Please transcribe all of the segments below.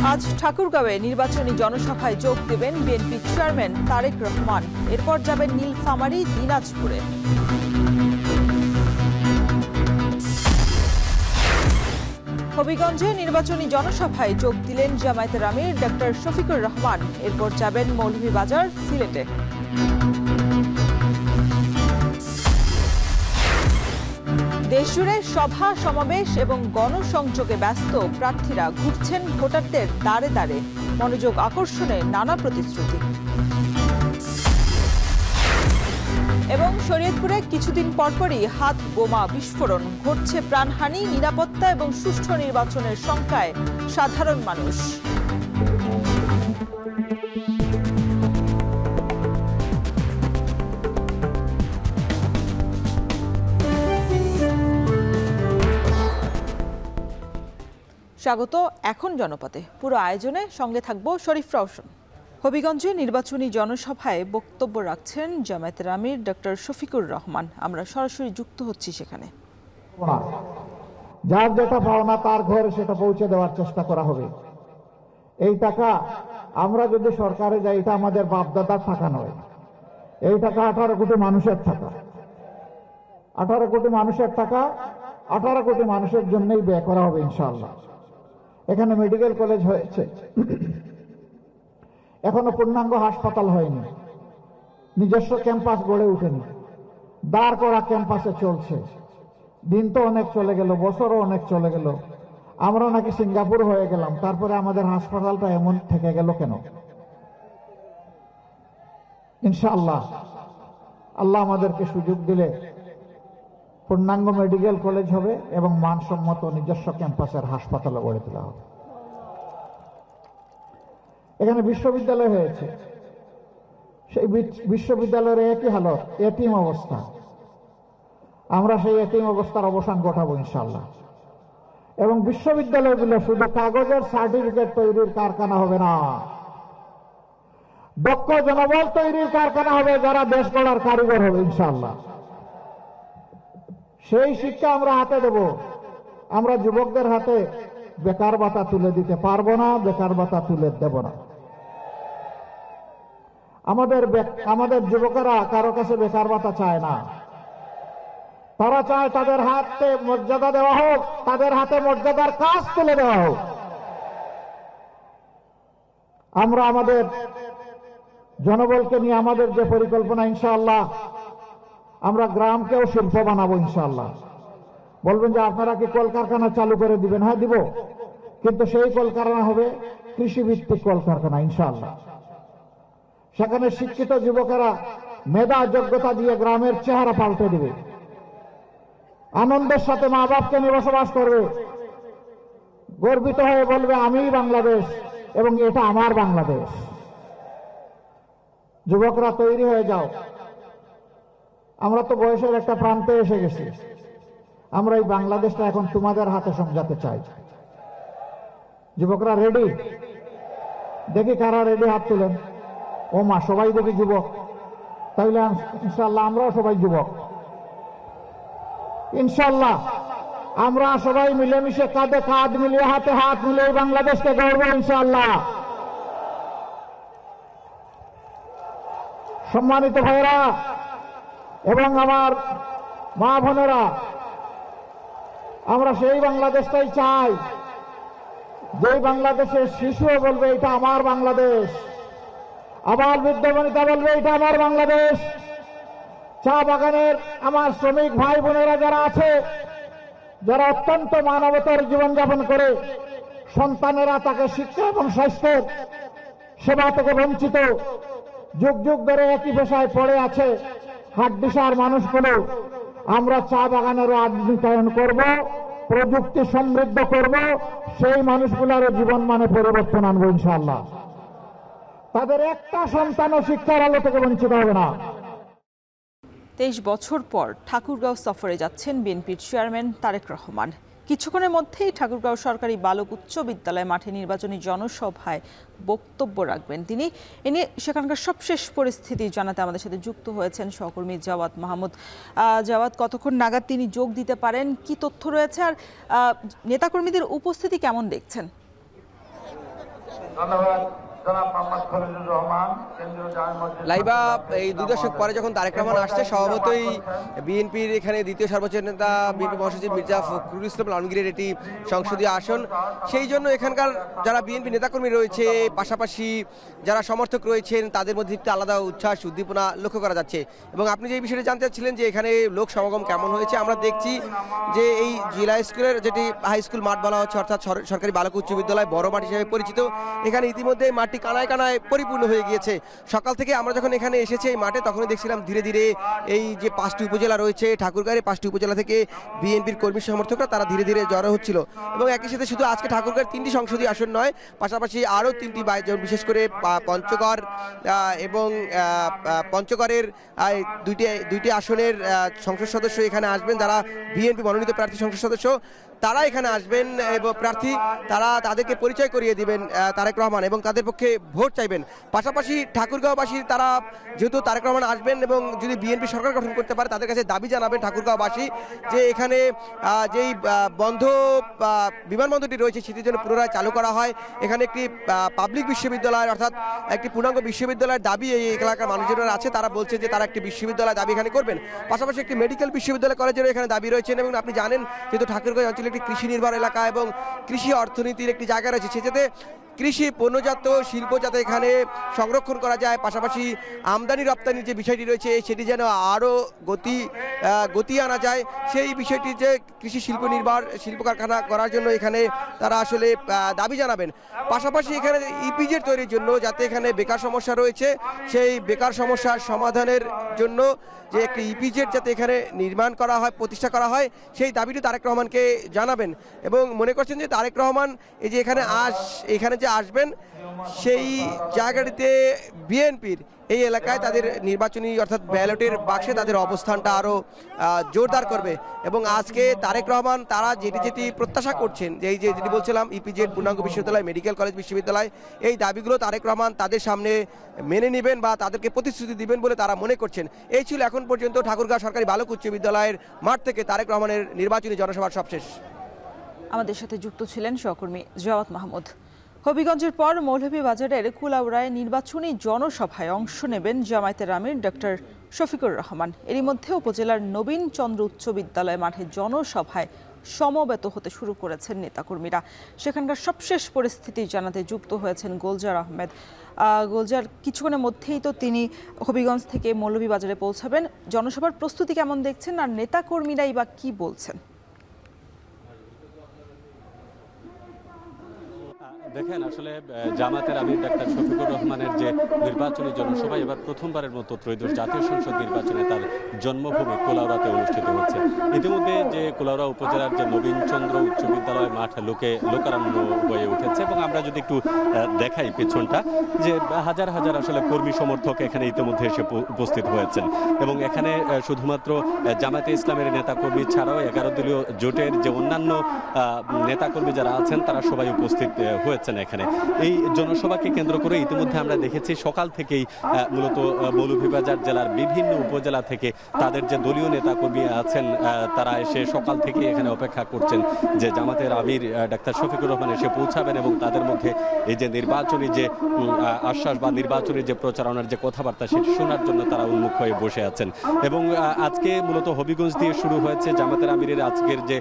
আজ ঠাকুরগাঁওয়ে নির্বাচনী জনসভায় যোগ দেবেন বিএনপি চেয়ারম্যান তারেক রহমান। এরপর যাবেন নীলফামারী, দিনাজপুরে। হবিগঞ্জে নির্বাচনী জনসভায় যোগ দিলেন জামায়াতের আমির ডক্টর শফিকুর রহমান। এরপর যাবেন মৌলভীবাজার, সিলেটে। দেশজুড়ে সভা সমাবেশ এবং গণসংযোগে ব্যস্ত প্রার্থীরা ঘুরছেন ভোটারদের দ্বারে দ্বারে। মনোযোগ আকর্ষণে নানা প্রতিশ্রুতি। এবং শরীয়তপুরে কিছুদিন পরপরই হাত বোমা বিস্ফোরণ। ঘটছে প্রাণহানি, নিরাপত্তা এবং সুষ্ঠু নির্বাচনের শঙ্কায় সাধারণ মানুষ। স্বাগত এখন জনপথে। পুরো আয়োজনে সঙ্গে থাকবো শরীফ রওশন। হবিগঞ্জে নির্বাচনী জনসভায় বক্তব্য রাখছেন জামায়াতের আমির ডক্টর শফিকুর রহমান। আমরা সরাসরি যুক্ত হচ্ছি সেখানে। যার যেটা পাওনা তার ঘরে সেটা পৌঁছে দেওয়ার চেষ্টা করা হবে। এই টাকা আমরা যদি সরকারে যাই, এটা আমাদের বাপদাদার টাকা নয়। এই টাকা 18 কোটি মানুষের টাকা। 18 কোটি মানুষের টাকা 18 কোটি মানুষের জন্যই ব্যয় করা হবে ইনশাআল্লাহ। এখানে মেডিকেল কলেজ হয়েছে, এখনো পূর্ণাঙ্গ হাসপাতাল হয়নি, নিজস্ব ক্যাম্পাস গড়ে উঠেনি, দাঁড় করা ক্যাম্পাসে চলছে। দিন তো অনেক চলে গেল, বছরও অনেক চলে গেল। আমরা নাকি সিঙ্গাপুর হয়ে গেলাম, তারপরে আমাদের হাসপাতালটা এমন থেকে গেল কেন? ইনশাআল্লাহ আল্লাহ আমাদেরকে সুযোগ দিলে পূর্ণাঙ্গ মেডিকেল কলেজ হবে এবং মানসম্মত নিজস্ব ক্যাম্পাসের হাসপাতাল গড়ে তোলা হবে। এখানে বিশ্ববিদ্যালয় হয়েছে, সেই বিশ্ববিদ্যালয়ের একই হালত, এতিম অবস্থা। আমরা সেই এতিম অবস্থার অবসান ঘটাবো ইনশাআল্লাহ। এবং বিশ্ববিদ্যালয়গুলো শুধু কাগজের সার্টিফিকেট তৈরির কারখানা হবে না, দক্ষ জনবল তৈরির কারখানা হবে, যারা দেশ গড়ার কারিগর হবে ইনশাআল্লাহ। সেই শিক্ষা আমরা হাতে দেব। আমরা যুবকদের হাতে বেকার ভাতা তুলে দিতে পারবো না, বেকার ভাতা তুলে দেব না। আমাদের যুবকেরা কারো কাছে বেকার ভাতা চায় না। তারা চায় তাদের হাতে মর্যাদা দেওয়া হোক, তাদের হাতে মর্যাদার কাজ তুলে দেওয়া হোক। আমরা আমাদের জনবলকে নিয়ে আমাদের যে পরিকল্পনা, ইনশাআল্লাহ আমরা গ্রামকেও শিল্প বানাবো ইনশাআল্লাহ। বলবেন যে আপনারা কি কলকারখানা চালু করে দিবেন? হ্যাঁ দিব, কিন্তু সেই কলকারখানা হবে কৃষিভিত্তিক কলকারখানা ইনশাআল্লাহ। সেখানে শিক্ষিত যুবকেরা মেধা যোগ্যতা দিয়ে গ্রামের চেহারা পাল্টে দিবে, আনন্দের সাথে মা বাপকে নিয়ে বসবাস করবে, গর্বিত হয়ে বলবে আমি বাংলাদেশ এবং এটা আমার বাংলাদেশ। যুবকরা তৈরি হয়ে যাও। আমরা তো বয়সের একটা প্রান্তে এসে গেছি। আমরা এই বাংলাদেশটা এখন তোমাদের হাতে সমঝাতে চাই। যুবকরা রেডি? দেখি কারা রেডি, হাত তুলেন। ও মা, সবাই দেখি যুবক। তাইলে ইনশাআল্লাহ আমরাও সবাই যুবক। ইনশাআল্লাহ আমরা সবাই মিলেমিশে কাঁধে কাঁধ মিলিয়ে হাতে হাত মিলিয়ে বাংলাদেশকে গড়ব ইনশাআল্লাহ। সম্মানিত ভাইরা এবং আমার মা বোনেরা, আমরা সেই বাংলাদেশটাই চাই যেই বাংলাদেশের শিশুও বলবে এটা আমার বাংলাদেশ, আবার বৃদ্ধ বনিতা বলবে এটা আমার বাংলাদেশ। চা বাগানের আমার শ্রমিক ভাই বোনেরা যারা আছে, যারা অত্যন্ত মানবতার জীবনযাপন করে, সন্তানেরা তাকে শিক্ষা এবং স্বাস্থ্যের সেবা থেকে বঞ্চিত, যুগ যুগ ধরে একই পেশায় পড়ে আছে হাড্ডিসার মানুষগুলো, আমরা চা বাগানেরও আধুনিকায়ন করব, প্রযুক্তি সমৃদ্ধ করব, সেই মানুষগুলোরও জীবন মানে পরিবর্তন আনবো ইনশাআল্লাহ। তাদের একটা সন্তানও শিক্ষার আলো থেকে বঞ্চিত হবে না। 23 বছর পর ঠাকুরগাঁও সফরে যাচ্ছেন বিএনপির চেয়ারম্যান তারেক রহমান। কিছুক্ষণের মধ্যেই ঠাকুরগাঁও সরকারি বালক উচ্চ বিদ্যালয় মাঠে নির্বাচনী জনসভায় বক্তব্য রাখবেন তিনি। এ নিয়ে সেখানকার সবশেষ পরিস্থিতি জানাতে আমাদের সাথে যুক্ত হয়েছেন সহকর্মী জাওয়াদ মাহমুদ। জাওয়াদ, কতক্ষণ নাগাদ তিনি যোগ দিতে পারেন, কি তথ্য রয়েছে, আর নেতাকর্মীদের উপস্থিতি কেমন দেখছেন? ধন্যবাদ জনাব মোহাম্মদ খলিলুর রহমান, কেন্দ্রীয় জামে মসজিদ। লাইবা এই 2 দশক পরে যখন তারেক রহমান আসছে, স্বভাবতই বিএনপির এখানে দ্বিতীয় সর্বোচ্চ নেতা বিএনপি মহাসচিব মির্জা ফখরুল ইসলাম আলমগীরের এটি সংসদীয় আসন। সেই জন্য এখানকার যারা বিএনপি নেতাকর্মী রয়েছে, পাশাপাশি যারা সমর্থক রয়েছেন, তাদের মধ্যে একটি আলাদা উচ্ছ্বাস উদ্দীপনা লক্ষ্য করা যাচ্ছে। এবং আপনি যে বিষয়টি জানতে চাচ্ছিলেন যে এখানে লোক সমাগম কেমন হয়েছে, আমরা দেখছি যে এই জেলা স্কুলের যেটি হাই স্কুল মাঠ বলা হচ্ছে, অর্থাৎ সরকারি বালক উচ্চ বিদ্যালয় বড় মাঠ হিসেবে পরিচিত, এখানে ইতিমধ্যে মাঠটি কানায় কানায় পরিপূর্ণ হয়ে গিয়েছে। সকাল থেকে আমরা যখন এখানে এসেছি এই মাঠে, তখনই দেখছিলাম ধীরে ধীরে এই যে 5টি উপজেলা রয়েছে ঠাকুরগাঁয়ের, 5টি উপজেলা থেকে বিএনপির কর্মী সমর্থকরা তারা ধীরে ধীরে জড়ো হচ্ছিল। এবং একই সাথে শুধু আজকে ঠাকুরগাঁয়ের 3টি সংসদীয় আসন নয়, পাশাপাশি আরও 3টি বিশেষ করে পঞ্চগড় এবং পঞ্চগড়ের দুইটি আসনের সংসদ সদস্য এখানে আসবেন, যারা বিএনপি মনোনীত প্রার্থী সংসদ সদস্য তারা এখানে আসবেন এবং প্রার্থী তারা তাদেরকে পরিচয় করিয়ে দিবেন তারেক রহমান এবং তাদের পক্ষে ভোট চাইবেন। পাশাপাশি ঠাকুরগাঁওবাসী তারা যেহেতু তারেক রহমান আসবেন এবং যদি বিএনপি সরকার গঠন করতে পারে, তাদের কাছে দাবি জানাবেন ঠাকুরগাঁওবাসী যে এখানে যেই বন্ধ বিমানবন্দরটি রয়েছে সেটির জন্য পুনরায় চালু করা হয়। এখানে একটি পাবলিক বিশ্ববিদ্যালয় অর্থাৎ একটি পূর্ণাঙ্গ বিশ্ববিদ্যালয়ের দাবি এই এলাকার মানুষজনেরা আছে, তারা বলছে যে তারা একটি বিশ্ববিদ্যালয় দাবি এখানে করবেন। পাশাপাশি একটি মেডিকেল বিশ্ববিদ্যালয় কলেজেরও এখানে দাবি রয়েছেন। এবং আপনি জানেন যেহেতু ঠাকুরগাঁও অঞ্চলে একটি কৃষি নির্ভর এলাকা এবং কৃষি অর্থনীতির একটি জায়গা রয়েছে, সেক্ষেত্রে কৃষি পণ্যজাত শিল্প যাতে এখানে সংরক্ষণ করা যায়, পাশাপাশি আমদানি রপ্তানির যে বিষয়টি রয়েছে সেটি যেন আরও গতি আনা যায়, সেই বিষয়টি যে কৃষি শিল্প কারখানা করার জন্য এখানে তারা আসলে দাবি জানাবেন। পাশাপাশি এখানে ইপিজেড তৈরির জন্য যাতে এখানে বেকার সমস্যা রয়েছে, সেই বেকার সমস্যার সমাধানের জন্য যে একটি ইপিজেড যাতে এখানে নির্মাণ করা হয়, প্রতিষ্ঠা করা হয়, সেই দাবিটি তারেক রহমানকে জানাবেন। এবং মনে করছেন যে তারেক রহমান এই যে এখানে যে আসবেন, সেই জায়গাটিতে বিএনপির এই এলাকায় তাদের নির্বাচনী অর্থাৎ ব্যালটের বাক্সে তাদের অবস্থানটা আরও জোরদার করবে। এবং আজকে তারেক রহমান তারা যেটি প্রত্যাশা করছেন, যে এই যে যেটি বলছিলাম ইপিজেড, পূর্ণাঙ্গ বিশ্ববিদ্যালয়, মেডিকেল কলেজ, বিশ্ববিদ্যালয়, এই দাবিগুলো তারেক রহমান তাদের সামনে মেনে নেবেন বা তাদেরকে প্রতিশ্রুতি দিবেন বলে তারা মনে করছেন। এই ছিল এখন পর্যন্ত ঠাকুরগাঁও সরকারি বালক উচ্চ বিদ্যালয়ের মাঠ থেকে তারেক রহমানের নির্বাচনী জনসভার সবশেষ। আমাদের সাথে যুক্ত ছিলেন সহকর্মী জিয়াওয়াত মাহমুদ। হবিগঞ্জের পর মৌলভীবাজারের কুলাউড়ায় নির্বাচনী জনসভায় অংশ নেবেন জামায়াতের আমির ডক্টর শফিকুর রহমান। এরই মধ্যে উপজেলার নবীন চন্দ্র উচ্চ বিদ্যালয় মাঠে জনসভায় সমবেত হতে শুরু করেছেন নেতাকর্মীরা। সেখানকার সবশেষ পরিস্থিতি জানাতে যুক্ত হয়েছেন গোলজার আহমেদ। গোলজার, কিছুক্ষণের মধ্যেই তো তিনি হবিগঞ্জ থেকে মৌলভীবাজারে পৌঁছাবেন। জনসভার প্রস্তুতি কেমন দেখছেন, আর নেতাকর্মীরাই বা কি বলছেন? দেখেন, আসলে জামায়াতের আমির ডাক্তার শফিকুর রহমানের যে নির্বাচনী জনসভা এবার প্রথমবারের মতো ত্রয়োদশ জাতীয় সংসদ নির্বাচনে তার জন্মভূমি কুলাউড়াতে অনুষ্ঠিত হচ্ছে। ইতিমধ্যে যে কুলাউড়া উপজেলার যে নবীনচন্দ্র উচ্চ বিদ্যালয় মাঠ লোকারণ্য হয়ে উঠেছে এবং আমরা যদি একটু দেখাই পেছনটা, যে হাজার হাজার আসলে কর্মী সমর্থক এখানে ইতিমধ্যে এসে উপস্থিত হয়েছেন। এবং এখানে শুধুমাত্র জামায়াতে ইসলামের নেতাকর্মী ছাড়াও 11 দলীয় জোটের যে অন্যান্য নেতাকর্মী যারা আছেন তারা সবাই উপস্থিত হয়েছেন এখানে। এই জনসভাকে কেন্দ্র করে ইতিমধ্যে আমরা দেখেছি সকাল থেকেই মূলত মৌলভীবাজার জেলার বিভিন্ন উপজেলা থেকে তাদের যে দলীয় নেতাকর্মী আছেন তারা এসে সকাল থেকে এখানে অপেক্ষা করছেন যে জামাতের আমির ডাক্তার শফিকুর রহমান এসে পৌঁছাবেন এবং তাদের মধ্যে এই যে নির্বাচনী যে আশ্বাস বা নির্বাচনী যে প্রচারণার যে কথাবার্তা সেটি শোনার জন্য তারা উন্মুখ হয়ে বসে আছেন। এবং আজকে মূলত হবিগঞ্জ দিয়ে শুরু হয়েছে জামাতের আমিরের আজকের যে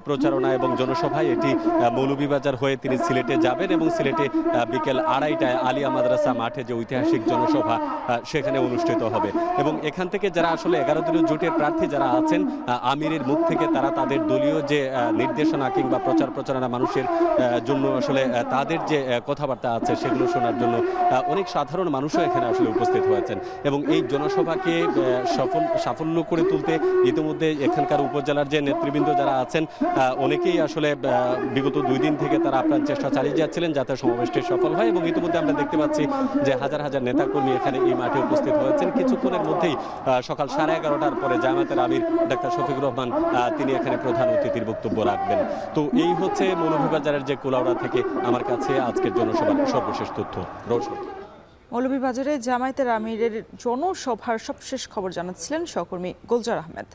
প্রচারণা এবং জনসভায়, এটি মৌলভীবাজার হয়ে তিনি সিলেটে যাবেন এবং সিলেটে বিকেল 2:30টায় আলিয়া মাদ্রাসা মাঠে যে ঐতিহাসিক জনসভা সেখানে অনুষ্ঠিত হবে। এবং এখান থেকে যারা আসলে 11 দলীয় জোটের প্রার্থী যারা আছেন, আমিরের মুখ থেকে তারা তাদের দলীয় যে নির্দেশনা কিংবা প্রচারণা মানুষের জন্য আসলে তাদের যে কথাবার্তা আছে সেগুলো শোনার জন্য অনেক সাধারণ মানুষও এখানে আসলে উপস্থিত হয়েছেন। এবং এই জনসভাকে সাফল্য করে তুলতে ইতিমধ্যে এখানকার উপজেলার যে নেতৃবৃন্দ যারা আছেন অনেকেই আসলে বিগত 2 দিন থেকে তারা আপনার চেষ্টা চালিয়ে যাচ্ছিলেন যাতে সমাবেশটি সফল হয়। এবং ইতিমধ্যে আমরা দেখতে পাচ্ছি যে হাজার হাজার নেতাকর্মী এখানে এই মাঠে উপস্থিত হয়েছেন। কিছুক্ষণের মধ্যেই সকাল 11:30টার পরে জামায়াতের আমির ডাক্তার শফিকুর রহমান তিনি এখানে প্রধান অতিথির বক্তব্য রাখবেন। তো এই হচ্ছে মৌলভীবাজারের যে কুলাউড়া থেকে আমার কাছে আজকের জনসভার সর্বশেষ তথ্য। মৌলভীবাজারে জামায়াতের আমিরের জনসভার সবশেষ খবর জানাচ্ছিলেন সহকর্মী গোলজার আহমেদ।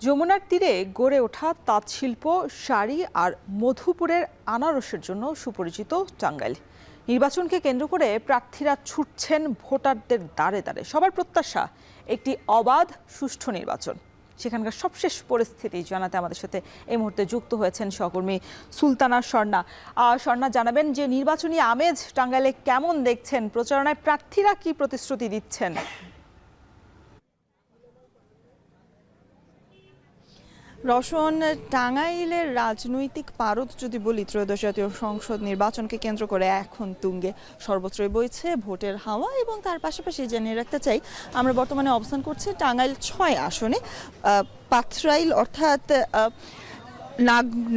যমুনার তীরে গড়ে ওঠা তাঁতশিল্প, শাড়ি আর মধুপুরের আনারসের জন্য সুপরিচিত টাঙ্গাইল। নির্বাচনকে কেন্দ্র করে প্রার্থীরা ছুটছেন ভোটারদের দ্বারে দ্বারে। সবার প্রত্যাশা একটি অবাধ, সুষ্ঠু নির্বাচন। সেখানকার সবশেষ পরিস্থিতি জানাতে আমাদের সাথে এই মুহূর্তে যুক্ত হয়েছেন সহকর্মী সুলতানা স্বর্ণা। স্বর্ণা, জানাবেন যে নির্বাচনী আমেজ টাঙ্গাইলে কেমন দেখছেন, প্রচারণায় প্রার্থীরা কি প্রতিশ্রুতি দিচ্ছেন? রওশন, টাঙ্গাইলের রাজনৈতিক পারদ যদি বলি, ত্রয়োদশ জাতীয় সংসদ নির্বাচনকে কেন্দ্র করে এখন তুঙ্গে, সর্বত্রই বইছে ভোটের হাওয়া। এবং তার পাশাপাশি জানিয়ে রাখতে চাই, আমরা বর্তমানে অবস্থান করছি টাঙ্গাইল ৬ আসনে। পাথরাইল অর্থাৎ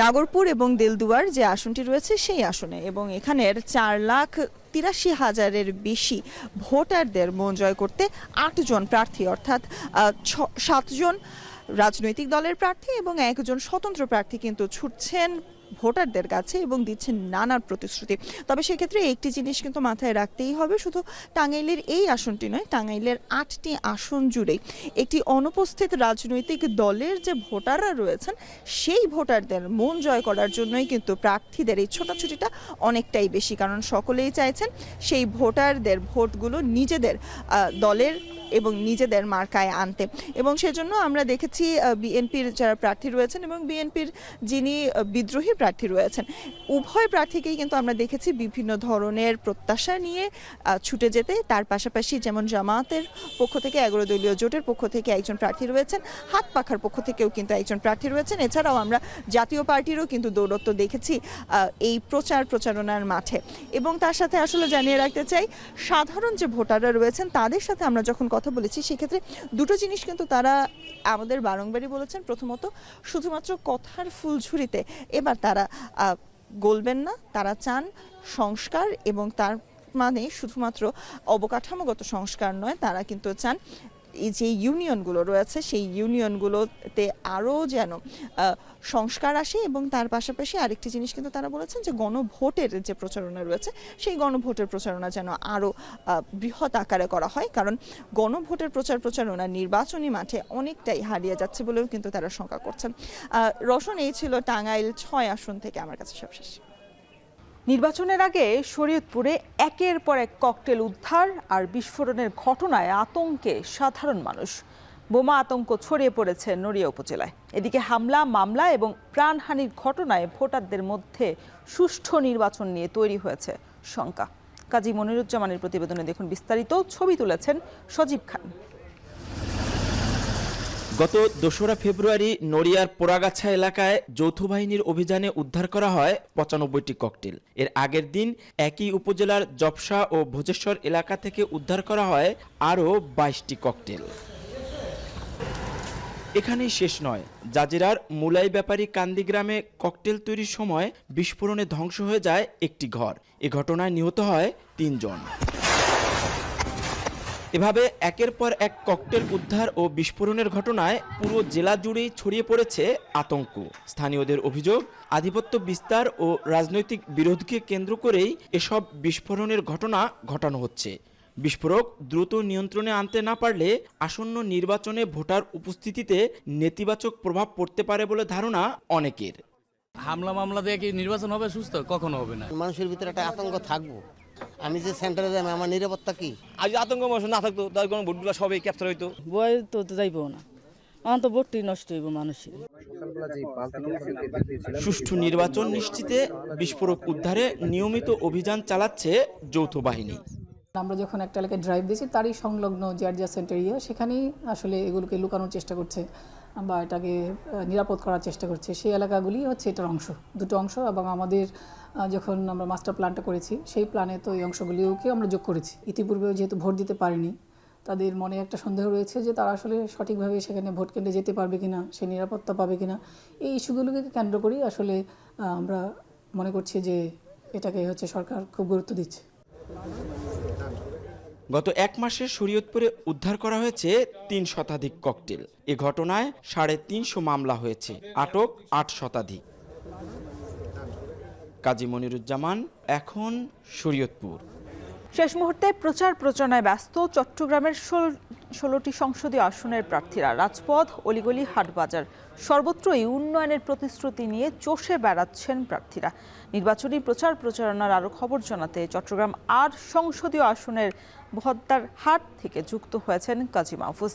নাগরপুর এবং দেলদুয়ার যে আসনটি রয়েছে সেই আসনে, এবং এখানের 4,83,000-এর বেশি ভোটারদের মন জয় করতে ৮ জন প্রার্থী অর্থাৎ 7 জন রাজনৈতিক দলের প্রার্থী এবং 1 জন স্বতন্ত্র প্রার্থী কিন্তু ছুটছেন ভোটারদের কাছে এবং দিচ্ছেন নানান প্রতিশ্রুতি। তবে সেক্ষেত্রে একটি জিনিস কিন্তু মাথায় রাখতেই হবে, শুধু টাঙ্গাইলের এই আসনটি নয়, টাঙ্গাইলের 8টি আসন জুড়েই একটি অনুপস্থিত রাজনৈতিক দলের যে ভোটাররা রয়েছেন সেই ভোটারদের মন জয় করার জন্যই কিন্তু প্রার্থীদের এই ছোটাছুটিটা অনেকটাই বেশি। কারণ সকলেই চাইছেন সেই ভোটারদের ভোটগুলো নিজেদের দলের এবং নিজেদের মার্কায় আনতে। এবং সেজন্য আমরা দেখেছি বিএনপির যারা প্রার্থী রয়েছেন এবং বিএনপির যিনি বিদ্রোহী প্রার্থী রয়েছেন, উভয় প্রার্থীকেই কিন্তু আমরা দেখেছি বিভিন্ন ধরনের প্রত্যাশা নিয়ে ছুটে যেতে। তার পাশাপাশি যেমন জামায়াতের পক্ষ থেকে, 11 দলীয় জোটের পক্ষ থেকে একজন প্রার্থী রয়েছেন, হাত পাখার পক্ষ থেকেও কিন্তু একজন প্রার্থী রয়েছেন। এছাড়াও আমরা জাতীয় পার্টিরও কিন্তু দৌরত্ব দেখেছি এই প্রচারণার মাঠে। এবং তার সাথে আসলে জানিয়ে রাখতে চাই, সাধারণ যে ভোটাররা রয়েছেন তাদের সাথে আমরা যখন কথা বলেছি সেক্ষেত্রে দুটো জিনিস কিন্তু তারা আমাদের বারংবারই বলেছেন। প্রথমত, শুধুমাত্র কথার ফুলঝুরিতে এবার তারা গলবেন না, তারা চান সংস্কার, এবং তার মানে শুধুমাত্র অবকাঠামোগত সংস্কার নয়, তারা কিন্তু চান এই যে ইউনিয়নগুলো রয়েছে সেই ইউনিয়নগুলোতে আরও যেন সংস্কার আসে। এবং তার পাশাপাশি আরেকটি জিনিস কিন্তু তারা বলেছেন যে গণভোটের যে প্রচারণা রয়েছে সেই গণভোটের প্রচারণা যেন আরও বৃহৎ আকারে করা হয়, কারণ গণভোটের প্রচারণা নির্বাচনী মাঠে অনেকটাই হারিয়ে যাচ্ছে বলেও কিন্তু তারা শঙ্কা করছেন। রওশন, এই ছিল টাঙ্গাইল ৬ আসন থেকে আমার কাছে সবশেষ। নির্বাচনের আগে শরীয়তপুরে একের পর এক ককটেল উদ্ধার আর বিস্ফোরণের ঘটনায় আতঙ্কে সাধারণ মানুষ। বোমা আতঙ্ক ছড়িয়ে পড়েছে নড়িয়া উপজেলায়। এদিকে হামলা, মামলা এবং প্রাণহানির ঘটনায় ভোটারদের মধ্যে সুষ্ঠু নির্বাচন নিয়ে তৈরি হয়েছে শঙ্কা। কাজী মনিরুজ্জামানের প্রতিবেদনে দেখুন বিস্তারিত। ছবি তুলেছেন সজীব খান। গত ২রা ফেব্রুয়ারি নড়িয়ার পোড়াগাছা এলাকায় যৌথ বাহিনীর অভিযানে উদ্ধার করা হয় ৯৫টি ককটেল। এর আগের দিন একই উপজেলার জবসা ও ভোজেশ্বর এলাকা থেকে উদ্ধার করা হয় আরও ২২টি ককটেল। এখানেই শেষ নয়, জাজিরার মুলাই ব্যাপারী কান্দি গ্রামে ককটেল তৈরির সময় বিস্ফোরণে ধ্বংস হয়ে যায় একটি ঘর। এ ঘটনায় নিহত হয় ৩ জন। এভাবে একের পর এক ককটেল উদ্ধার ও বিস্ফোরণের ঘটনায় পুরো জেলা জুড়েই ছড়িয়ে পড়েছে আতঙ্ক। স্থানীয়দের অভিযোগ, আধিপত্য বিস্তার ও রাজনৈতিক বিরোধকে কেন্দ্র করেই এসব বিস্ফোরণের ঘটনা ঘটানো হচ্ছে। বিস্ফোরক দ্রুত নিয়ন্ত্রণে আনতে না পারলে আসন্ন নির্বাচনে ভোটার উপস্থিতিতে নেতিবাচক প্রভাব পড়তে পারে বলে ধারণা অনেকের। হামলা মামলা দিয়ে কি নির্বাচন হবে সুস্থ? কখনো হবে না। মানুষের ভিতরে একটা আতঙ্ক থাকবো। আমি যে সেন্টারে যাই, আমার নিরাপত্তা কি? আজ আতঙ্ক না থাকতো তার কোনো ভোটগুলো সবই ক্যাপচার হইতো। বই তো যাইব না, আমার তো ভোটটি নষ্ট হইব মানুষের। সুষ্ঠু নির্বাচন নিশ্চিতে বিস্ফোরক উদ্ধারে নিয়মিত অভিযান চালাচ্ছে যৌথ বাহিনী। আমরা যখন একটা এলাকায় ড্রাইভ দিয়েছি তারই সংলগ্ন যে অ্যাডজাসেন্ট এরিয়া, সেখানেই আসলে এগুলোকে লুকানোর চেষ্টা করছে বা এটাকে নিরাপদ করার চেষ্টা করছে। সেই এলাকাগুলি হচ্ছে এটার অংশ, দুটো অংশ। এবং আমাদের যখন আমরা মাস্টার প্ল্যানটা করেছি সেই প্ল্যানে তো এই অংশগুলিওকে আমরা যোগ করেছি। ইতিপূর্বে যেহেতু ভোট দিতে পারেনি, তাদের মনে একটা সন্দেহ রয়েছে যে তারা আসলে সঠিকভাবে সেখানে ভোট কেন্দ্রে যেতে পারবে কিনা, সে নিরাপত্তা পাবে কিনা। এই ইস্যুগুলোকে কেন্দ্র করেই আসলে আমরা মনে করছি যে এটাকে হচ্ছে সরকার খুব গুরুত্ব দিচ্ছে। গত ১ মাসে শরীয়তপুরে উদ্ধার করা হয়েছে ৩ শতাধিক ককটেল। এ ঘটনায় ৩৫০ মামলা হয়েছে, আটক ৮ শতাধিক। কাজী মনিরুজ্জামান, এখন শরীয়তপুর। শেষ মুহূর্তে প্রচারণায় ব্যস্ত চট্টগ্রামের 16টি সংসদীয় আসনের প্রার্থীরা। রাজপথ, অলিগলি, হাটবাজার সর্বত্রই উন্নয়নের প্রতিশ্রুতি নিয়ে চষে বেড়াচ্ছেন প্রার্থীরা। নির্বাচনী প্রচারণার আরও খবর জানাতে চট্টগ্রাম 8 সংসদীয় আসনের ভদ্দার হাট থেকে যুক্ত হয়েছেন কাজী মাহফুজ।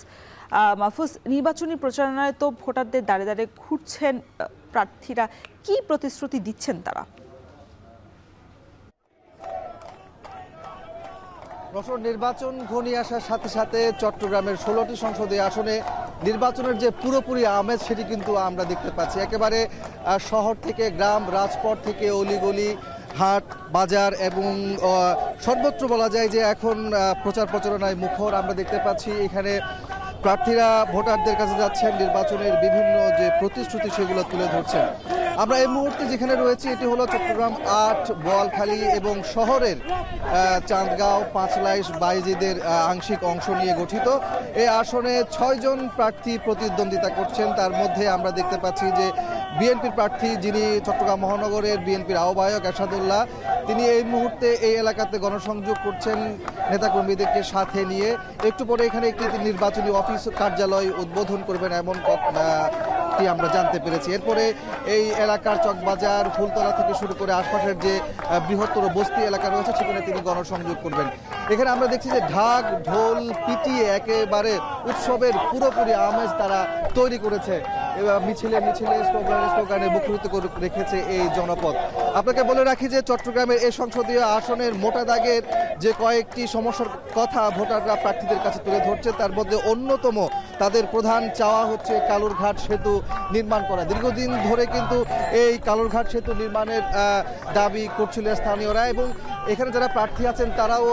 মাহফুজ, নির্বাচনী প্রচারণায় তো ভোটারদের দাঁড়ে দাঁড়ে ঘুরছেন প্রার্থীরা, কি প্রতিশ্রুতি দিচ্ছেন তারা? নির্বাচন ঘনিয়ে আসার সাথে সাথে চট্টগ্রামের 16টি সংসদীয় আসনে নির্বাচনের যে পুরোপুরি আমেজ সেটি কিন্তু আমরা দেখতে পাচ্ছি। একেবারে শহর থেকে গ্রাম, রাজপথ থেকে অলিগলি, হাট, বাজার এবং সর্বত্র বলা যায় যে এখন প্রচারণায় মুখর আমরা দেখতে পাচ্ছি। এখানে প্রার্থীরা ভোটারদের কাছে যাচ্ছেন, নির্বাচনের বিভিন্ন যে প্রতিশ্রুতি সেগুলো তুলে ধরছেন। আমরা এই মুহূর্তে যেখানে রয়েছি এটি হলো চট্টগ্রাম 8, বোয়ালখালী এবং শহরের চাঁদগাঁও, পাঁচলাইশ, বাইজিদের আংশিক অংশ নিয়ে গঠিত। এই আসনে 6 জন প্রার্থী প্রতিদ্বন্দ্বিতা করছেন। তার মধ্যে আমরা দেখতে পাচ্ছি যে বিএনপির প্রার্থী, যিনি চট্টগ্রাম মহানগরের বিএনপির আহ্বায়ক এরশাদুল্লাহ, তিনি এই মুহূর্তে এই এলাকাতে গণসংযোগ করছেন নেতাকর্মীদেরকে সাথে নিয়ে। একটু পরে এখানে একটি নির্বাচনী অফিস কার্যালয় উদ্বোধন করবেন এমন আমরা জানতে পেরেছি। এরপরে এই এলাকার চকবাজার, ফুলতলা থেকে শুরু করে আশপাশের যে বৃহত্তর বস্তি এলাকা রয়েছে সেখানে তিনি গণসংযোগ করবেন। এখানে আমরা দেখছি যে ঢাক, ঢোল পিটিয়ে একেবারে উৎসবের পুরোপুরি আমেজ তারা তৈরি করেছে। মিছিলে স্লোগানে মুখরিত করে রেখেছে এই জনপদ। আপনাকে বলে রাখি যে চট্টগ্রামের এই সংসদীয় আসনের মোটা দাগের যে কয়েকটি সমস্যার কথা ভোটাররা প্রার্থীদের কাছে তুলে ধরছে, তার মধ্যে অন্যতম তাদের প্রধান চাওয়া হচ্ছে কালুরঘাট সেতু নির্মাণ করা। দীর্ঘদিন ধরে কিন্তু এই কালুরঘাট সেতু নির্মাণের দাবি করছিল স্থানীয়রা, এবং এখানে যারা প্রার্থী আছেন তারাও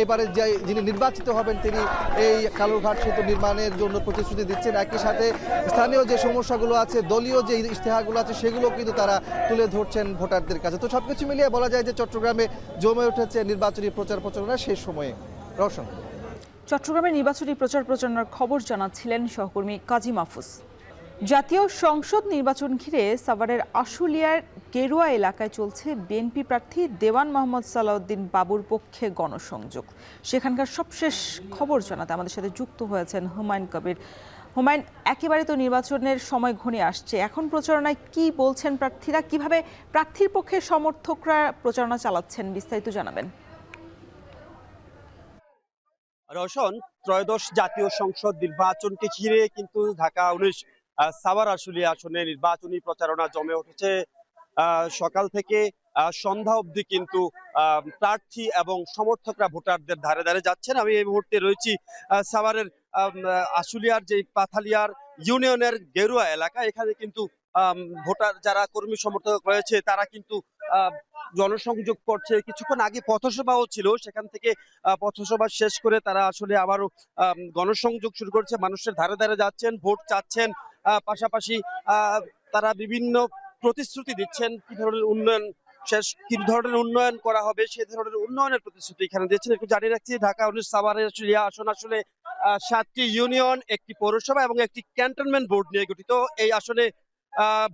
এবারে যিনি নির্বাচিত হবেন তিনি এই কালুরঘাট সেতু নির্মাণের জন্য প্রতিশ্রুতি দিচ্ছেন। একই সাথে স্থানীয় যে সমস্যাগুলো আছে, দলীয় যে ইশতেহারগুলো আছে সেগুলো কিন্তু তারা তুলে ধরছেন ভোটারদের কাছে। তো সবকিছু মিলিয়ে বলা যায় যে চট্টগ্রামে জমে উঠেছে নির্বাচনী প্রচারণা শেষ সময়ে। রওশন, চট্টগ্রামে নির্বাচনী প্রচারণার খবর জানাচ্ছিলেন সহকর্মী কাজী মাহফুজ। জাতীয় সংসদ নির্বাচন ঘিরে সাভারের আশুলিয়ার গেরুয়া এলাকায় চলছে বিএনপি প্রার্থী দেওয়ান মোহাম্মদ সালাউদ্দিন বাবুর পক্ষে গণসংযোগ। সেখানকার সবশেষ খবর জানাতে আমাদের সাথে যুক্ত হয়েছেন হুমায়ুন কবির। হুমায়ুন, একেবারে তো নির্বাচনের সময় ঘনিয়ে আসছে, এখন প্রচারণায় কি বলছেন প্রার্থীরা, কিভাবে প্রার্থীর পক্ষে সমর্থকরা প্রচারণা চালাচ্ছেন, বিস্তারিত জানাবেন। রওশন, ত্রয়োদশ জাতীয় সংসদ নির্বাচনকে ঘিরে কিন্তু ঢাকা 19 সাভার আশুলিয়া আসনে নির্বাচনী প্রচারণা জমে উঠেছে। সকাল থেকে সন্ধ্যা অবধি কিন্তু প্রার্থী এবং সমর্থকরা ভোটারদের ধারে ধারে যাচ্ছেন। আমি এই মুহূর্তে রয়েছি সাভারের আশুলিয়ার যে পাথালিয়ার ইউনিয়নের গেরুয়া এলাকা। এখানে কিন্তু ভোটার যারা কর্মী সমর্থক রয়েছে তারা কিন্তু জনসংযোগ করছে। কিছুক্ষণ আগে পথসভাও ছিল, সেখান থেকে পথসভা শেষ করে তারা আসলে আবারও গণসংযোগ শুরু করছে। মানুষের ধারে ধারে যাচ্ছেন, ভোট চাচ্ছেন, পাশাপাশি তারা বিভিন্ন প্রতিশ্রুতি দিচ্ছেন কি ধরনের উন্নয়ন করা হবে সেই ধরনের উন্নয়নের প্রতিশ্রুতি এখানে দিচ্ছেন। একটু জানিয়ে রাখছি, ঢাকা 19 সাভারের আসন আসলে 7টি ইউনিয়ন, একটি পৌরসভা এবং একটি ক্যান্টনমেন্ট বোর্ড নিয়ে গঠিত। এই আসনে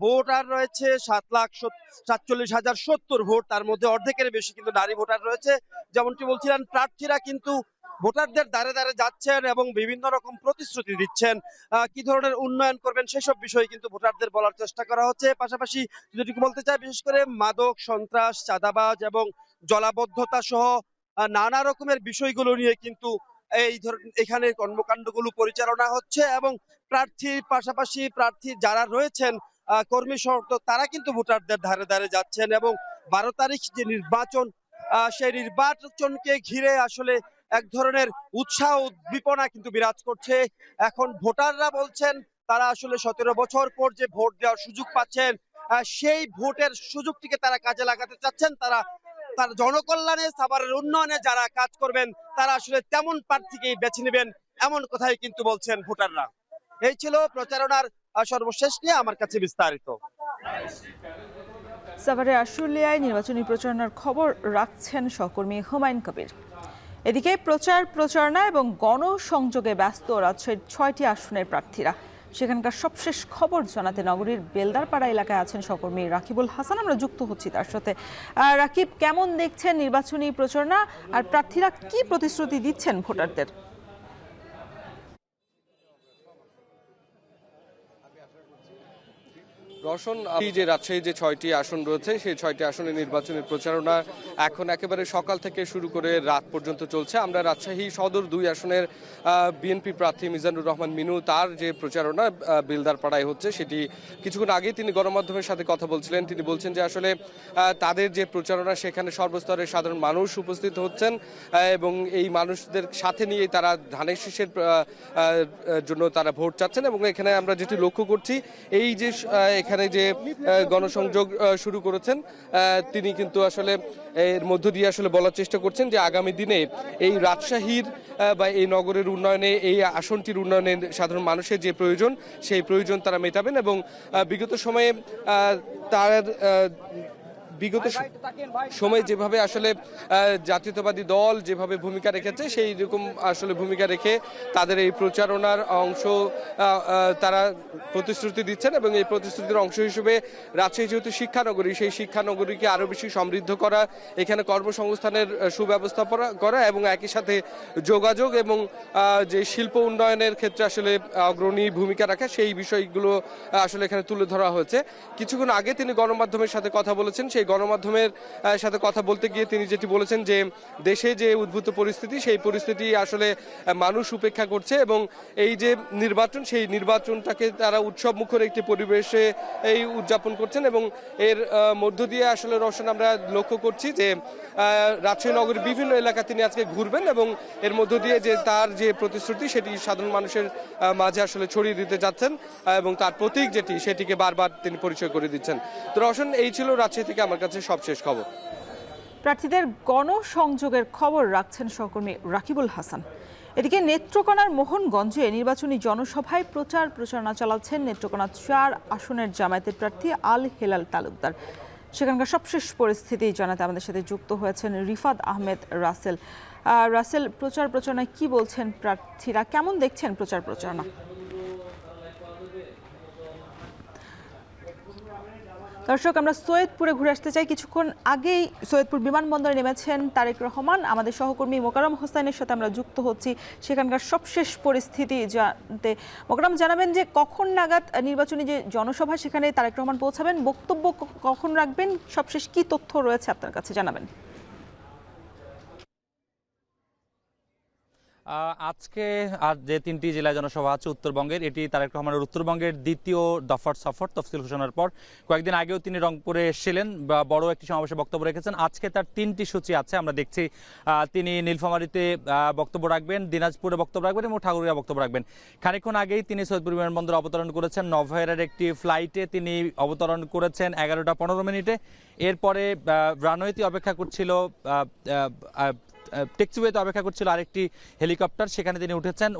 ভোটার রয়েছে 7,47,070 ভোট, তার মধ্যে অর্ধেকের বেশি কিন্তু নারী ভোটার রয়েছে। যেমনটি বলছিলেন, প্রার্থীরা কিন্তু ভোটারদের দ্বারে দ্বারে যাচ্ছেন এবং বিভিন্ন রকম প্রতিশ্রুতি দিচ্ছেন, কি ধরনের উন্নয়ন করবেন সেসব বিষয় কিন্তু ভোটারদের বলার চেষ্টা করা হচ্ছে। পাশাপাশি যদি বলতে চাই, বিশেষ করে মাদক, সন্ত্রাস, চাঁদাবাজ এবং জলাবদ্ধতা সহ নানা রকমের বিষয়গুলো নিয়ে কিন্তু এখানে কর্মকাণ্ডগুলো পরিচালনা হচ্ছে, এবং প্রার্থীর পাশাপাশি প্রার্থী যারা রয়েছেন কর্মী সমর্থক তারা কিন্তু ভোটারদের ধারে ধারে যাচ্ছেন। এবং 12 তারিখ যে নির্বাচন, সেই নির্বাচনকে ঘিরে আসলে এক ধরনের উৎসাহ উদ্দীপনা কিন্তু বিরাজ করছে। এখন ভোটাররা বলছেন তারা আসলে 17 বছর পর যে ভোট দেওয়ার সুযোগ পাচ্ছেন, সেই ভোটের সুযোগটিকে তারা কাজে লাগাতে চাচ্ছেন। তার জনকল্যাণে, সাভারের উন্নয়নে যারা কাজ করবেন তারা আসলে তেমন প্রার্থীকেই বেছে নেবেন, এমন কথাই কিন্তু বলছেন ভোটাররা। এই ছিল প্রচারণার সর্বশেষ নিয়ে আমার কাছে বিস্তারিত। সাভারের আশুলিয়ায় নির্বাচনী প্রচারণার খবর রাখছেন সহকর্মী হুমায়ুন কবির। এদিকে প্রচারণা এবং গণসংযোগে ব্যস্ত রাজশাহীর 6টি আসনের প্রার্থীরা। সেখানকার সবশেষ খবর জানাতে নগরীর বেলদারপাড়া এলাকায় আছেন সহকর্মী রাকিবুল হাসান, আমরা যুক্ত হচ্ছি তার সাথে। রাকিব, কেমন দেখছেন নির্বাচনী প্রচারণা আর প্রার্থীরা কি প্রতিশ্রুতি দিচ্ছেন ভোটারদের? রওশন, এই যে রাজশাহী যে 6টি আসন রয়েছে সেই 6টি আসনের নির্বাচনের প্রচারণা এখন একেবারে সকাল থেকে শুরু করে রাত পর্যন্ত চলছে। আমরা রাজশাহী সদর 2 আসনের বিএনপি প্রার্থী মিজানুর রহমান মিনু তার যে প্রচারণা বেলদারপাড়ায় হচ্ছে সেটি কিছুক্ষণ আগেই তিনি গণমাধ্যমের সাথে কথা বলছিলেন। তিনি বলছেন যে আসলে তাদের যে প্রচারণা সেখানে সর্বস্তরের সাধারণ মানুষ উপস্থিত হচ্ছেন এবং এই মানুষদের সাথে নিয়ে তারা ধানের শীষের জন্য তারা ভোট চাচ্ছেন। এবং এখানে আমরা যেটি লক্ষ্য করছি এই যে এখানে যে গণসংযোগ শুরু করেছেন তিনি কিন্তু আসলে এর মধ্য দিয়ে আসলে বলার চেষ্টা করছেন যে আগামী দিনে এই রাজশাহীর বা এই নগরের উন্নয়নে এই আসনটির উন্নয়নে সাধারণ মানুষের যে প্রয়োজন সেই প্রয়োজন তারা মেটাবেন এবং বিগত সময়ে বিগত সময়ে যেভাবে আসলে জাতীয়তাবাদী দল যেভাবে ভূমিকা রেখেছে সেই রকম আসলে ভূমিকা রেখে তাদের এই প্রচারণার অংশ তারা প্রতিশ্রুতি দিচ্ছেন এবং এই প্রতিশ্রুতির অংশ হিসেবে রাজশাহী যেহেতু শিক্ষানগরী সেই শিক্ষানগরীকে আরও বেশি সমৃদ্ধ করা, এখানে কর্মসংস্থানের সুব্যবস্থা করা এবং একই সাথে যোগাযোগ এবং যে শিল্প উন্নয়নের ক্ষেত্রে আসলে অগ্রণী ভূমিকা রাখা সেই বিষয়গুলো আসলে এখানে তুলে ধরা হয়েছে। কিছুক্ষণ আগে তিনি গণমাধ্যমের সাথে কথা বলেছেন। সেই গণমাধ্যমের সাথে কথা বলতে গিয়ে তিনি যেটি বলেছেন যে দেশে যে উদ্ভূত পরিস্থিতি সেই পরিস্থিতি আসলে মানুষ উপেক্ষা করছে এবং এই যে নির্বাচন সেই নির্বাচনটাকে তারা উৎসব মুখর একটি পরিবেশে এই উদযাপন করছেন এবং এর মধ্য দিয়ে আসলে রওশন আমরা লক্ষ্য করছি যে রাজশাহী নগরীর বিভিন্ন এলাকা তিনি আজকে ঘুরবেন এবং এর মধ্য দিয়ে যে তার যে প্রতিশ্রুতি সেটি সাধারণ মানুষের মাঝে আসলে ছড়িয়ে দিতে যাচ্ছেন এবং তার প্রতীক যেটি সেটিকে বারবার তিনি পরিচয় করে দিচ্ছেন। তো রওশন, এই ছিল রাজশাহী থেকে আমার কাছে সবশেষ খবর। প্রার্থীদের গণসংযোগের খবর রাখছেন সহকর্মী রাকিবুল হাসান। এদিকে নেত্রকোনার মোহনগঞ্জে নির্বাচনী জনসভায় প্রচারণা চালাচ্ছেন নেত্রকোনা 4 আসনের জামায়াতের প্রার্থী আল হেলাল তালুকদার। সেখানকার সবশেষ পরিস্থিতি জানাতে আমাদের সাথে যুক্ত হয়েছেন রিফাত আহমেদ রাসেল। রাসেল, প্রচারণায় কি বলছেন প্রার্থীরা, কেমন দেখছেন প্রচারণা? দর্শক, আমরা সৈয়দপুরে ঘুরে আসতে চাই। কিছুক্ষণ আগেই সৈয়দপুর বিমানবন্দরে নেমেছেন তারেক রহমান। আমাদের সহকর্মী মোকাররম হোসেনের সাথে আমরা যুক্ত হচ্ছি সেখানকার সবশেষ পরিস্থিতি জানতে। মোকাররম, জানাবেন যে কখন নাগাদ নির্বাচনী যে জনসভা সেখানে তারেক রহমান পৌঁছাবেন, বক্তব্য কখন রাখবেন, সবশেষ কি তথ্য রয়েছে আপনার কাছে জানাবেন। আজকে আর যে 3টি জেলায় জনসভা আছে উত্তরবঙ্গের, এটি তারেক রহমানের উত্তরবঙ্গের দ্বিতীয় দফার সফর। তফসিল ঘোষণার পর কয়েকদিন আগেও তিনি রংপুরে এসেছিলেন বা বড় একটি সমাবেশে বক্তব্য রেখেছেন। আজকে তার 3টি সূচি আছে। আমরা দেখছি তিনি নীলফামারীতে বক্তব্য রাখবেন, দিনাজপুরে বক্তব্য রাখবেন এবং ঠাকুরগাঁও বক্তব্য রাখবেন। খানিকক্ষণ আগেই তিনি সৈয়দপুর বিমানবন্দরে অবতরণ করেছেন। নভোএয়ারের একটি ফ্লাইটে তিনি অবতরণ করেছেন 11:15। এরপরে রানওয়েতে অপেক্ষা করছিল টেক্সিওয়েতে অপেক্ষা করছিল আরেকটি হেলিকপ্টার, সেখানে তিনি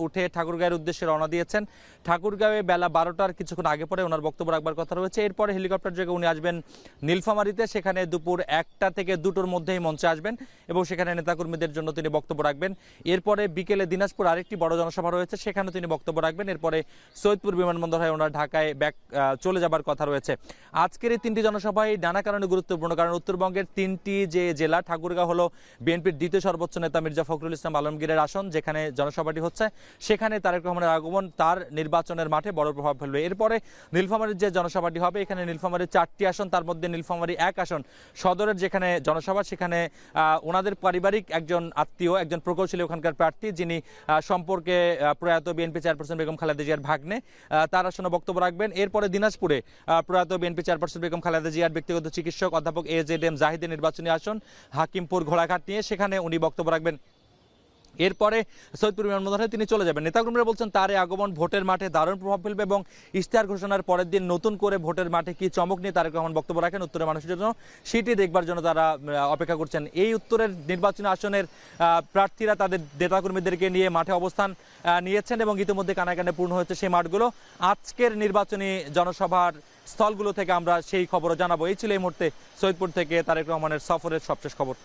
উঠে ঠাকুরগাঁওয়ের উদ্দেশ্যে রওনা দিয়েছেন। ঠাকুরগাঁওয়ে বেলা 12টার কিছুক্ষণ আগে পরে ওনার বক্তব্য রাখবার কথা রয়েছে। এরপরে হেলিকপ্টার যোগে উনি আসবেন নীলফামারীতে, সেখানে দুপুর 1টা থেকে 2টোর মধ্যেই মঞ্চে আসবেন এবং সেখানে নেতাকর্মীদের জন্য তিনি বক্তব্য রাখবেন। এরপরে বিকেলে দিনাজপুর আরেকটি বড় জনসভা রয়েছে, সেখানে তিনি বক্তব্য রাখবেন। এরপরে সৈয়দপুর বিমানবন্দর হয়ে ওনার ঢাকায় চলে যাবার কথা রয়েছে। আজকের এই 3টি জনসভায় নানা কারণে গুরুত্বপূর্ণ, কারণ উত্তরবঙ্গের 3টি যে জেলা, ঠাকুরগাঁও হলো বিএনপির দ্বিতীয় সর্বোচ্চ নেতা মির্জা ফখরুল ইসলাম আলমগীরের আসন, যেখানে জনসভাটি হচ্ছে, সেখানে তারেক রহমানের আগমন তার নির্বাচনের মাঠে বড় প্রভাব ফেলবে। এরপরে নীলফামারীর যে জনসভাটি হবে, এখানে নীলফামারীর 4টি আসন, তার মধ্যে নীলফামারী 1 আসন সদরের যেখানে জনসভা, সেখানে ওনাদের পারিবারিক একজন আত্মীয়, একজন প্রকৌশলী ওখানকার প্রার্থী, যিনি সম্পর্কে প্রয়াত বিএনপি চেয়ারপারসন বেগম খালেদা জিয়ার ভাগ্নে, তার আসনে বক্তব্য রাখবেন। এরপরে দিনাজপুরে প্রয়াত বিএনপি চেয়ারপারসন বেগম খালেদা জিয়ার ব্যক্তিগত চিকিৎসক অধ্যাপক AZM জাহিদের নির্বাচনী আসন হাকিমপুর ঘোড়াঘাট নিয়ে, সেখানে উনি বক্তব্য রাখবেন। এরপরে সৈয়দপুর বিমানবন্দরে তিনি চলে যাবেন। নেতাকর্মীরা বলছেন তার এই আগমন ভোটের মাঠে দারুণ প্রভাব ফেলবে এবং ইশতেহার ঘোষণার পরের দিন নতুন করে ভোটের মাঠে কি চমক নিয়ে তারেক রহমান বক্তব্য রাখেন উত্তরের মানুষের জন্য, সেটি দেখবার জন্য তারা অপেক্ষা করছেন। এই উত্তরের নির্বাচনী আসনের প্রার্থীরা তাদের নেতাকর্মীদেরকে নিয়ে মাঠে অবস্থান নিয়েছেন এবং ইতিমধ্যে কানায় কানায় পূর্ণ হয়েছে সেই মাঠগুলো। আজকের নির্বাচনী জনসভার স্থলগুলো থেকে আমরা সেই খবরও জানাবো। এই ছিল এই মুহূর্তে সৈয়দপুর থেকে তারেক রহমানের সফরের সবশেষ খবর।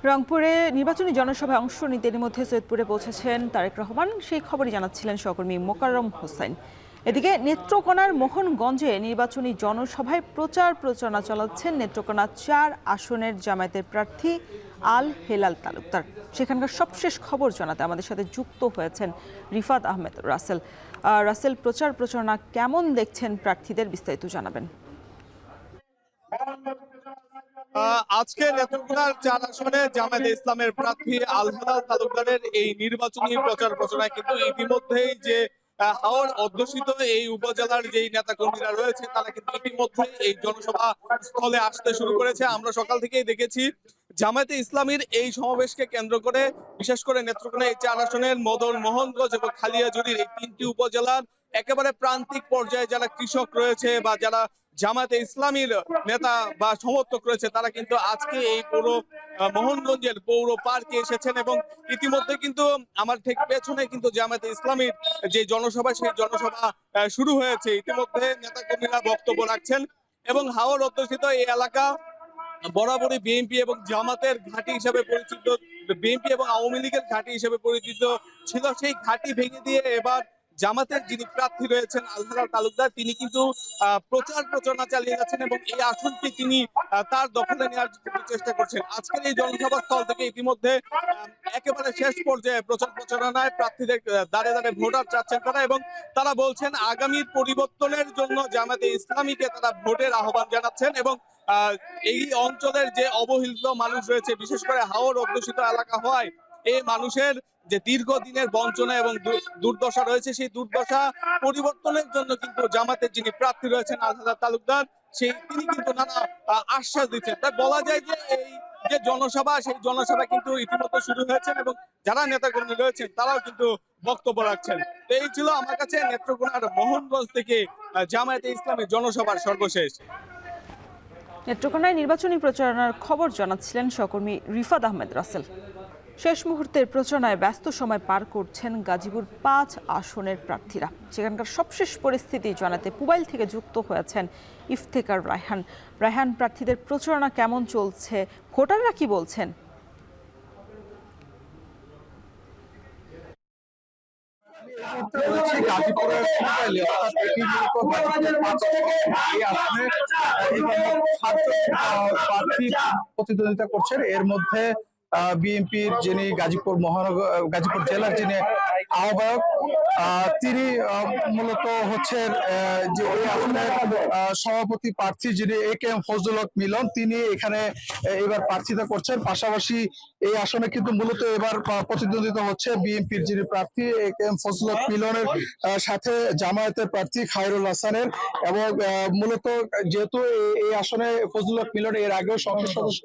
রংপুরে নির্বাচনী জনসভায় অংশ নিতে এর মধ্যে সৈয়দপুরে পৌঁছেছেন তারেক রহমান, সেই খবরই জানাচ্ছিলেন সহকর্মী মোকাররম হোসেন। এদিকে নেত্রকোনার মোহনগঞ্জে নির্বাচনী জনসভায় প্রচারণা চালাচ্ছেন নেত্রকোনা 4 আসনের জামায়াতের প্রার্থী আল হেলাল তালুকদার। সেখানকার সবশেষ খবর জানাতে আমাদের সাথে যুক্ত হয়েছেন রিফাত আহমেদ রাসেল। রাসেল, প্রচার প্রচারণা কেমন দেখছেন প্রার্থীদের, বিস্তারিত জানাবেন। আজকে নেত্রকোনার 4 আসনে জামায়াতে ইসলামের প্রার্থী আল হেলাল তালুকদারের এই নির্বাচনী প্রচার প্রচারণায় কিন্তু ইতিমধ্যেই যে হাওর অধ্যুষিত এই উপজেলার যেই নেতাকর্মীরা রয়েছে তারা কিন্তু ইতিমধ্যে এই জনসভা স্থলে আসতে শুরু করেছে। আমরা সকাল থেকেই দেখেছি জামায়াতে ইসলামীর এই সমাবেশকে কেন্দ্র করে বিশেষ করে নেত্রকোনা এই 4 আসনের মদন মোহনগঞ্জ এবং খালিয়াজুড়ির এই 3টি উপজেলার একেবারে প্রান্তিক পর্যায়ে যারা কৃষক রয়েছে বা যারা জামায়াতে ইসলামীর নেতা বা সমর্থক রয়েছে তারা কিন্তু আজকে এই পুরো মোহনগঞ্জের পৌর পার্কে এসেছেন এবং ইতিমধ্যে কিন্তু আমার ঠিক পেছনে কিন্তু জামায়াতে ইসলামীর যে জনসভা সেই জনসভা শুরু হয়েছে। ইতিমধ্যে নেতাকর্মীরা বক্তব্য রাখছেন এবং হাওর অধ্যুষিত এই এলাকা বরাবরই বিএনপি এবং জামাতের ঘাঁটি হিসেবে পরিচিত, বিএনপি এবং আওয়ামী লীগের ঘাঁটি হিসেবে পরিচিত ছিল। সেই ঘাঁটি ভেঙে দিয়ে এবার জামাতের যিনি প্রার্থী রয়েছেন আল হেলাল তালুকদার তিনি কিন্তু প্রচার প্রচারণা চালিয়ে যাচ্ছেন এবং এই আসনটি তিনি তার দখলে নেওয়ার চেষ্টা করছেন। আজকের এই জনসভা স্থল থেকে ইতিমধ্যে একেবারে শেষ পর্যায়ে প্রচার প্রচারণায় প্রার্থীদের দাঁড়ে দাঁড়ে ভোটার চাচ্ছেন তারা এবং তারা বলছেন আগামীর পরিবর্তনের জন্য জামায়াতে ইসলামীকে তারা ভোটের আহ্বান জানাচ্ছেন এবং এই অঞ্চলের যে অবহেলিত মানুষ রয়েছে বিশেষ করে হাওর অধ্যুষিত এলাকা হয় এই মানুষের যে দীর্ঘদিনের বঞ্চনা এবং দুর্দশা রয়েছে সেই দুর্দশা পরিবর্তনের জন্য কিন্তু জামাতের যিনি প্রার্থী রয়েছেন আল হেলাল তালুকদার তিনি কিন্তু নানা আশ্বাস দিচ্ছেন। তাই বলা যায় যে এই যে জনসভা সেই জনসভা কিন্তু ইতিমধ্যে শুরু হয়েছে এবং যারা নেতাকর্মী রয়েছেন তারাও কিন্তু বক্তব্য রাখছেন। তো এই ছিল আমার কাছে নেত্রকোনার মোহনগঞ্জ থেকে জামায়াতে ইসলামী জনসভার সর্বশেষ। নেত্রকোনায় নির্বাচনী প্রচারণার খবর জানাচ্ছিলেন সহকর্মী রিফাত আহমেদ রাসেল। শেষ মুহূর্তের প্রচারণায় ব্যস্ত সময় পার করছেন গাজীপুর 5 আসনের প্রার্থীরা। সেখানকার সবশেষ পরিস্থিতি জানাতে পুবাইল থেকে যুক্ত হয়েছেন ইফতেখার রায়হান। রায়হান, প্রার্থীদের প্রচারণা কেমন চলছে, ভোটাররা কি বলছেন? গাজীপুরের পুবাইলে অর্থাৎ এটি মূলত গাজীপুরের 5 এই আসনে প্রার্থী প্রতিদ্বন্দ্বিতা করছেন। এর মধ্যে বিএনপির যিনি গাজীপুর জেলার যিনি আহ্বায়ক তিনি মূলত হচ্ছেন যে ওই আসনের সভাপতি প্রার্থী যিনি এ.কে.এম. ফজলুল হক মিলন, তিনি এখানে এবার প্রার্থিতা করছেন। পাশাপাশি এই আসনে কিন্তু মূলত এবার প্রতিদ্বন্দ্বিতা হচ্ছে বিএনপির যিনি প্রার্থী এ.কে.এম. ফজলুল হক মিলনের সাথে জামায়াতের প্রার্থী খায়রুল হাসানের এবং মূলত যেহেতু এই আসনে ফজলুল হক মিলন এর আগেও সংসদ সদস্য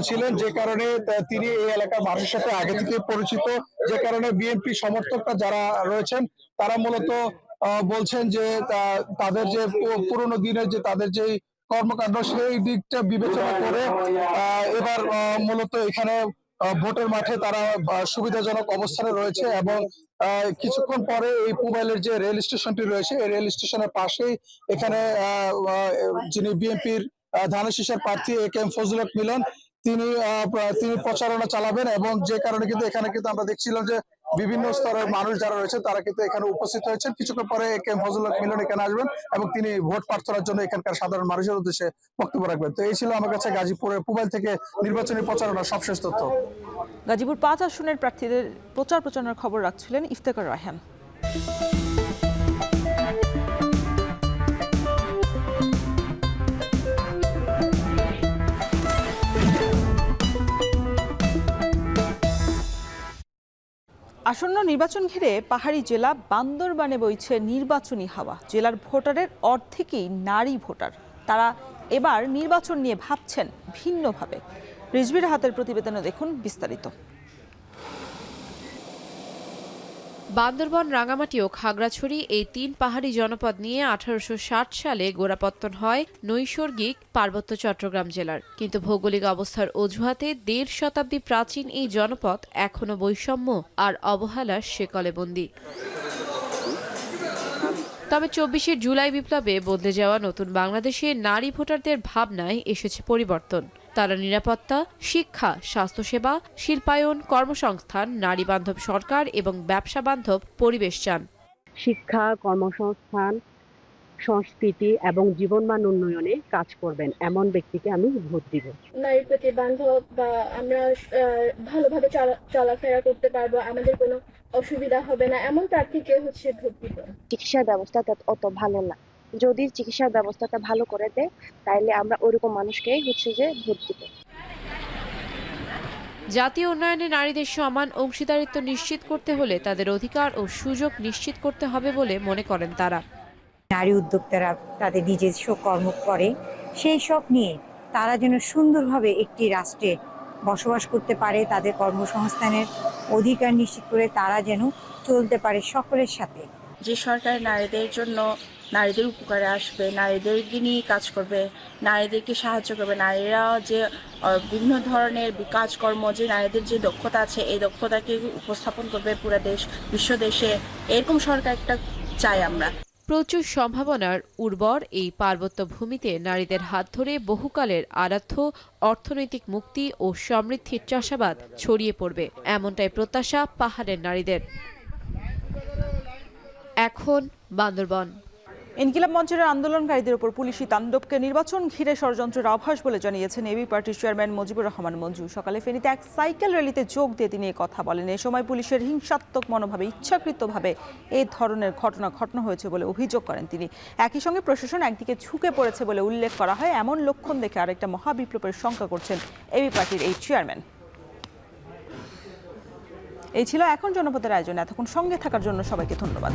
ছিলেন যে কারণে তিনি এই এলাকার মানুষের সাথে আগে থেকে পরিচিত, যে কারণে বিএনপি সমর্থকরা যারা রয়েছেন তারা মূলত বলছেন যে তাদের যে পুরোনো দিনের যে তাদের যে কর্মকাণ্ড সেই দিকটা বিবেচনা করে এবার মূলত এখানে ভোটের মাঠে তারা সুবিধাজনক অবস্থানে রয়েছে এবং কিছুক্ষণ পরে এই পুবাইলের যে রেল স্টেশনটি রয়েছে এই রেল স্টেশনের পাশেই এখানে যিনি বিএনপির ধানেশীষের প্রার্থী এ.কে.এম. ফজলুল হক মিলন তিনি প্রচারণা চালাবেন এবং যে কারণে কিন্তু এখানে কিন্তু আমরা দেখছিলাম যে বিভিন্ন স্তরের মানুষ যারা রয়েছে তারা কিন্তু এখানে উপস্থিত হয়েছেন। কিছুক্ষণ পরে এ.কে.এম. ফজলুল হক মিলন এখানে আসবেন এবং তিনি ভোট প্রার্থনার জন্য এখানকার সাধারণ মানুষের উদ্দেশ্যে বক্তব্য রাখবেন। তো এই ছিল আমার কাছে গাজীপুরের পুবাইল থেকে নির্বাচনী প্রচারণার সবশেষ তথ্য। গাজীপুর 5 আসনের প্রার্থীদের প্রচার প্রচারণার খবর রাখছিলেন ইফতেখার রায়হান। আসন্ন নির্বাচন ঘিরে পাহাড়ি জেলা বান্দরবানে বইছে নির্বাচনী হাওয়া। জেলার ভোটারের অর্ধেকই নারী ভোটার। তারা এবার নির্বাচন নিয়ে ভাবছেন ভিন্নভাবে। রিজভির হাতের প্রতিবেদনে দেখুন বিস্তারিত। বান্দরবান, রাঙামাটি ও খাগড়াছড়ি এই 3 পাহাড়ি জনপদ নিয়ে 1860 সালে গোড়াপত্তন হয় নৈসর্গিক পার্বত্য চট্টগ্রাম জেলার। কিন্তু ভৌগোলিক অবস্থার অজুহাতে 1.5 শতাব্দী প্রাচীন এই জনপদ এখনো বৈষম্য আর অবহেলার শেকলে বন্দী। তবে 24শে জুলাই বিপ্লবে বদলে যাওয়া নতুন বাংলাদেশে নারী ভোটারদের ভাবনায় এসেছে পরিবর্তন। তারা নিরাপত্তা, শিক্ষা, স্বাস্থ্যসেবা, শিল্পায়ন, কর্মসংস্থান, নারী বান্ধব সরকার এবং ব্যবসা বান্ধব পরিবেশ চান। শিক্ষা, কর্মসংস্থান, সংস্কৃতি এবং জীবনমান উন্নয়নে কাজ করবেন এমন ব্যক্তিকে আমি ভোট দিব। নারী প্রতি বান্ধব বা আমরা ভালোভাবে চলাফেরা করতে পারবো, আমাদের কোনো অসুবিধা হবে না এমন প্রার্থীকে ভোট দিব। চিকিৎসার ব্যবস্থাটা অত ভালো না, যদি চিকিৎসার ব্যবস্থাটা ভালো করে দেয় তাহলে আমরা ওইরকম মানুষকেই ভোট দিব। জাতীয় উন্নয়নে নারীদের সমান অংশীদারিত্ব নিশ্চিত করতে হলে তাদের অধিকার ও সুযোগ নিশ্চিত করতে হবে বলে মনে করেন তারা। নারী উদ্যোক্তারা তাদের নিজস্ব কর্ম করে, সেই সব নিয়ে তারা যেন সুন্দরভাবে একটি রাষ্ট্রে বসবাস করতে পারে, তাদের কর্মসংস্থানের অধিকার নিশ্চিত করে তারা যেন চলতে পারে সকলের সাথে। যে সরকার নারীদের জন্য, নারীদের উপকারে আসবে, নারীদেরকে নিয়ে কাজ করবে, নারীদেরকে সাহায্য করবে, নারীরা যে বিভিন্ন ধরনের কাজকর্ম, যে নারীদের যে দক্ষতা আছে এই দক্ষতাকে উপস্থাপন করবে পুরো দেশ বিশ্ব দেশে, এরকম সরকার একটা চাই আমরা। প্রচুর সম্ভাবনার উর্বর এই পার্বত্য ভূমিতে নারীদের হাত ধরে বহুকালের আরাধ্য অর্থনৈতিক মুক্তি ও সমৃদ্ধির চাষাবাদ ছড়িয়ে পড়বে, এমনটাই প্রত্যাশা পাহাড়ের নারীদের। এখন বান্দরবন। ইনকিলাব মঞ্চের আন্দোলনকারীদের উপর পুলিশি তাণ্ডবকে নির্বাচন ঘিরে ষড়যন্ত্রের আভাস বলে জানিয়েছেন এবি পার্টির চেয়ারম্যান মুজিবুর রহমান মঞ্জু। সকালে ফেনীতে এক সাইকেল র্যালিতে যোগ দিয়ে তিনি কথা বলেন। এ সময় পুলিশের হিংসাত্মক মনোভাবে ইচ্ছাকৃতভাবে এই ধরনের ঘটনা হয়েছে বলে অভিযোগ করেন তিনি। একই সঙ্গে প্রশাসন একদিকে ঝুঁকে পড়েছে বলে উল্লেখ করা হয়। এমন লক্ষণ দেখে আরেকটা মহাবিপ্লবের শঙ্কা করছেন এবি পার্টির এই চেয়ারম্যান। এই ছিল এখন জনপদের আয়োজন। এতক্ষণ সঙ্গে থাকার জন্য সবাইকে ধন্যবাদ।